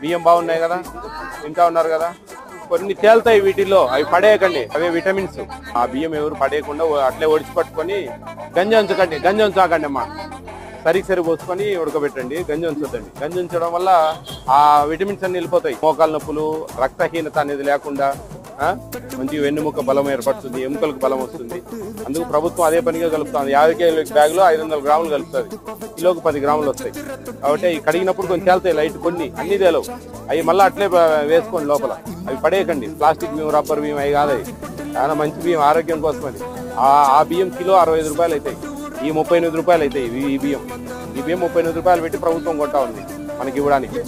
బియ్యం బాగున్నాయి కదా, తింటా ఉన్నారు కదా. కొన్ని తేలుతాయి వీటిల్లో, అవి పడేయకండి, అవే విటమిన్స్. ఆ బియ్యం ఎవరు పడేయకుండా అట్లే ఒడిచి పట్టుకొని గంజి ఉంచకండి అమ్మా. సరి పోసుకొని ఉడకబెట్టండి, గంజి ఉంచొద్దండి. గంజి ఉంచడం వల్ల ఆ విటమిన్స్ అన్ని వెళ్ళిపోతాయి. మోకాలు నొప్పులు, రక్తహీనత అనేది లేకుండా మంచి వెన్నుముక బలం ఏర్పడుతుంది, ఎముకలకు బలం వస్తుంది. అందుకు ప్రభుత్వం అదే పనిగా కలుపుతుంది. 50 కేజీల బ్యాగులో 500 గ్రాములు కలుపుతుంది, కిలోకి 10 గ్రాములు వస్తాయి. కాబట్టి అవి కడిగినప్పుడు కొంచెం తేలుతాయి లైట్, కొన్ని అన్ని తేలవు. అవి మళ్ళీ అట్లే వేసుకోండి లోపల, అవి పడేయకండి. ప్లాస్టిక్ బియ్యం, రబ్బర్ బియ్యం అవి కాదు, చాలా మంచి బియ్యం, ఆరోగ్యం కోసమని. ఆ బియ్యం కిలో 65 రూపాయలు అవుతాయి, ఈ 38 రూపాయలు అవుతాయి. ఈ బియ్యం 38 రూపాయలు పెట్టి ప్రభుత్వం కొంటా ఉంది మనకి ఇవ్వడానికి.